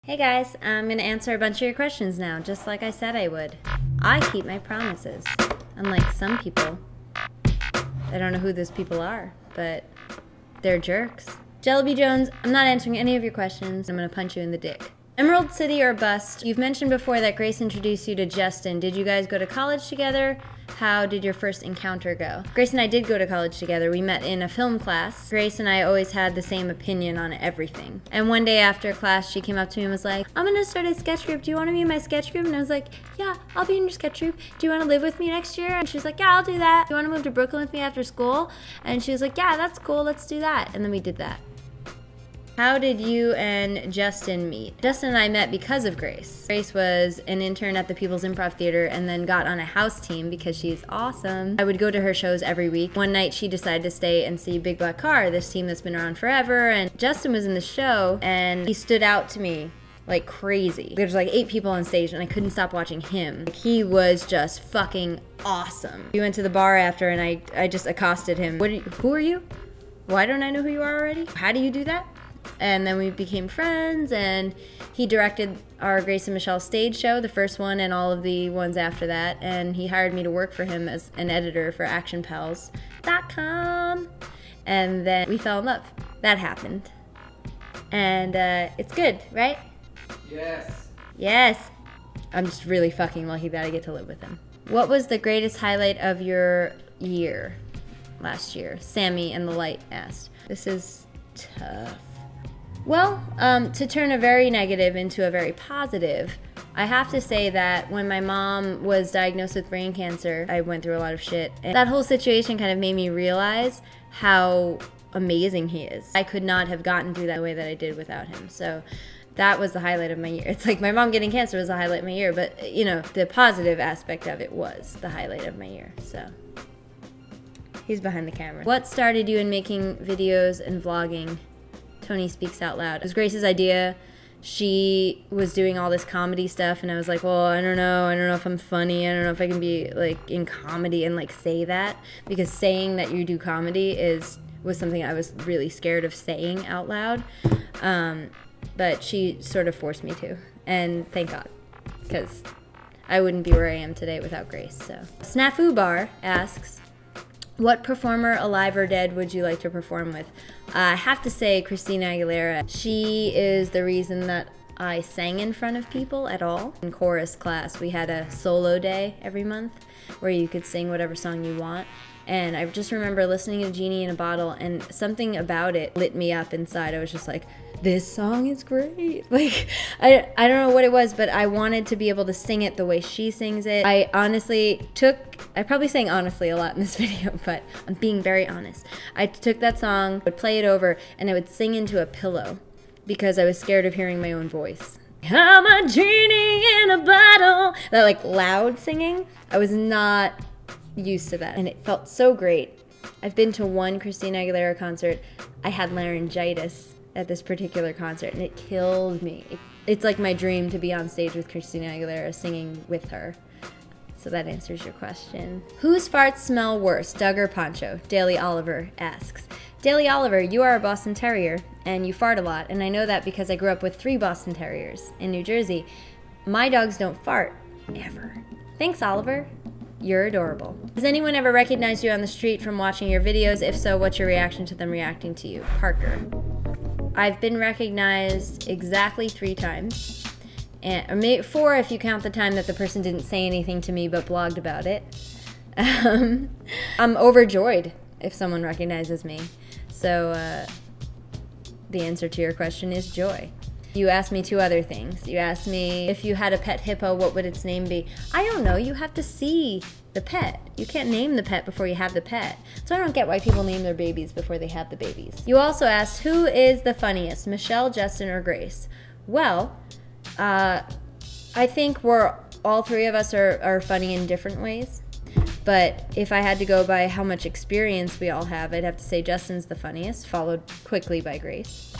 Hey guys, I'm gonna answer a bunch of your questions now, just like I said I would. I keep my promises, unlike some people. I don't know who those people are, but they're jerks. Jellyby Jones, I'm not answering any of your questions. I'm gonna punch you in the dick. Emerald City or bust. You've mentioned before that Grace introduced you to Justin. Did you guys go to college together? How did your first encounter go? Grace and I did go to college together. We met in a film class. Grace and I always had the same opinion on everything. And one day after class, she came up to me and was like, I'm gonna start a sketch group. Do you wanna be in my sketch group? And I was like, yeah, I'll be in your sketch group. Do you wanna live with me next year? And she was like, yeah, I'll do that. Do you wanna move to Brooklyn with me after school? And she was like, yeah, that's cool, let's do that. And then we did that. How did you and Justin meet? Justin and I met because of Grace. Grace was an intern at the People's Improv Theater and then got on a house team because she's awesome. I would go to her shows every week. One night she decided to stay and see Big Black Car, this team that's been around forever, and Justin was in the show and he stood out to me like crazy. There's like 8 people on stage and I couldn't stop watching him. Like, he was just fucking awesome. We went to the bar after and I just accosted him. Who are you? Why don't I know who you are already? How do you do that? And then we became friends, and he directed our Grace and Michelle stage show, the first one and all of the ones after that, and he hired me to work for him as an editor for actionpals.com. And then we fell in love. That happened. And it's good, right? Yes. Yes. I'm just really fucking lucky that I get to live with him. What was the greatest highlight of your year last year? Sammy and the Light asked. This is tough. Well, to turn a very negative into a very positive, I have to say that when my mom was diagnosed with brain cancer, I went through a lot of shit. And that whole situation kind of made me realize how amazing he is. I could not have gotten through that the way that I did without him. So that was the highlight of my year. It's like my mom getting cancer was the highlight of my year, but you know, the positive aspect of it was the highlight of my year, so. He's behind the camera. What started you in making videos and vlogging? Tony Speaks Out Loud. It was Grace's idea. She was doing all this comedy stuff and I was like, well, I don't know if I'm funny. I don't know if I can be like in comedy and like say that, because saying that you do comedy was something I was really scared of saying out loud. But she sort of forced me to, and thank God, because I wouldn't be where I am today without Grace. So Snafu Bar asks, what performer, alive or dead, would you like to perform with? I have to say Christina Aguilera. She is the reason that I sang in front of people at all. In chorus class, we had a solo day every month where you could sing whatever song you want. And I just remember listening to Genie in a Bottle, and something about it lit me up inside. I was just like, this song is great. Like, I don't know what it was, but I wanted to be able to sing it the way she sings it. I probably sang honestly a lot in this video, but I'm being very honest. I took that song, would play it over, and I would sing into a pillow because I was scared of hearing my own voice. I'm a genie in a bottle. That like loud singing, I was not used to that, and it felt so great. I've been to one Christina Aguilera concert. I had laryngitis at this particular concert and it killed me. It's like my dream to be on stage with Christina Aguilera singing with her. So that answers your question. Whose farts smell worse, Doug or Poncho? Daily Oliver asks. Daily Oliver, you are a Boston Terrier and you fart a lot, and I know that because I grew up with 3 Boston Terriers in New Jersey. My dogs don't fart, ever. Thanks, Oliver. You're adorable. Has anyone ever recognized you on the street from watching your videos? If so, what's your reaction to them reacting to you? Parker. I've been recognized exactly 3 times. Or maybe 4 if you count the time that the person didn't say anything to me but blogged about it. I'm overjoyed if someone recognizes me. So the answer to your question is joy. You asked me 2 other things. You asked me if you had a pet hippo, what would its name be? I don't know. You have to see the pet. You can't name the pet before you have the pet. So I don't get why people name their babies before they have the babies. You also asked, who is the funniest, Michelle, Justin, or Grace? Well, I think all 3 of us are funny in different ways. But if I had to go by how much experience we all have, I'd have to say Justin's the funniest, followed quickly by Grace.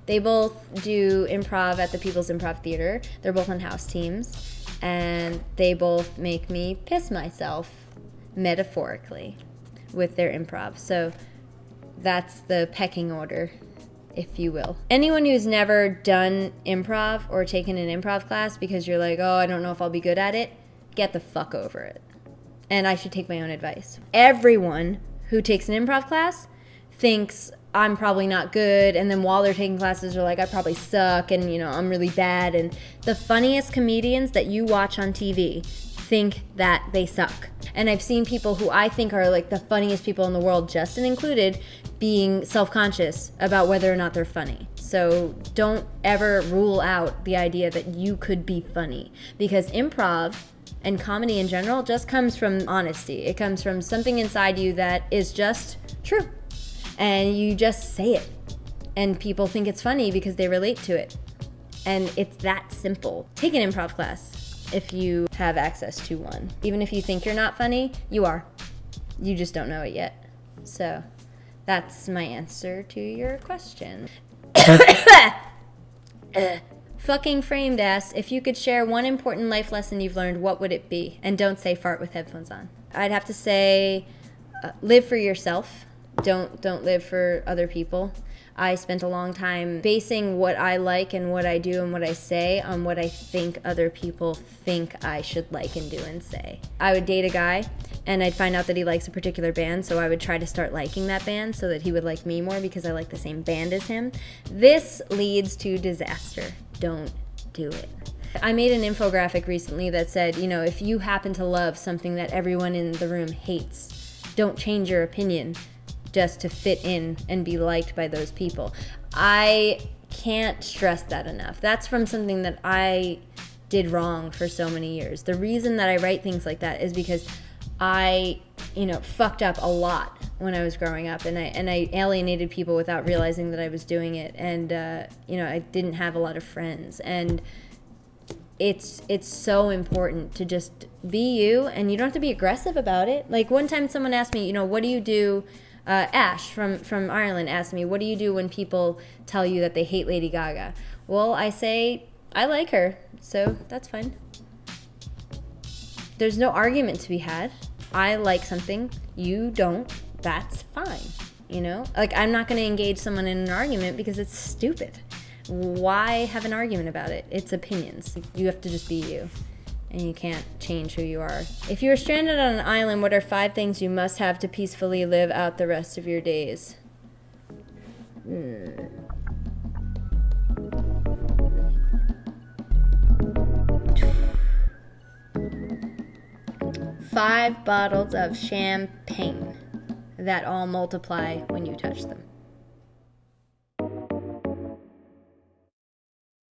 They both do improv at the People's Improv Theater. They're both on house teams, and they both make me piss myself, metaphorically, with their improv. So that's the pecking order if you will. Anyone who's never done improv or taken an improv class because you're like, oh, I don't know if I'll be good at it, get the fuck over it. And I should take my own advice. Everyone who takes an improv class thinks I'm probably not good, and then while they're taking classes, they're like, I probably suck, and you know, I'm really bad. And the funniest comedians that you watch on TV think that they suck. And I've seen people who I think are like the funniest people in the world, Justin included, being self-conscious about whether or not they're funny. So don't ever rule out the idea that you could be funny, because improv and comedy in general just comes from honesty. It comes from something inside you that is just true. And you just say it. And people think it's funny because they relate to it. And it's that simple. Take an improv class if you have access to one. Even if you think you're not funny, you are. You just don't know it yet. So that's my answer to your question. Fucking Framed asks, if you could share one important life lesson you've learned, what would it be? And don't say fart with headphones on. I'd have to say, live for yourself. Don't live for other people. I spent a long time basing what I like and what I do and what I say on what I think other people think I should like and do and say. I would date a guy and I'd find out that he likes a particular band, so I would try to start liking that band so that he would like me more because I like the same band as him. This leads to disaster. Don't do it. I made an infographic recently that said, you know, if you happen to love something that everyone in the room hates, don't change your opinion just to fit in and be liked by those people. I can't stress that enough. That's from something that I did wrong for so many years. The reason that I write things like that is because I, you know, fucked up a lot when I was growing up, and I alienated people without realizing that I was doing it, and you know, I didn't have a lot of friends, and it's so important to just be you, and you don't have to be aggressive about it. Like one time someone asked me, you know, what do you do? Ash from Ireland asked me, what do you do when people tell you that they hate Lady Gaga? Well, I say, I like her, so that's fine. There's no argument to be had. I like something, you don't, that's fine, you know? Like, I'm not going to engage someone in an argument because it's stupid. Why have an argument about it? It's opinions. You have to just be you. And you can't change who you are. If you were stranded on an island, what are 5 things you must have to peacefully live out the rest of your days? 5 bottles of champagne that all multiply when you touch them.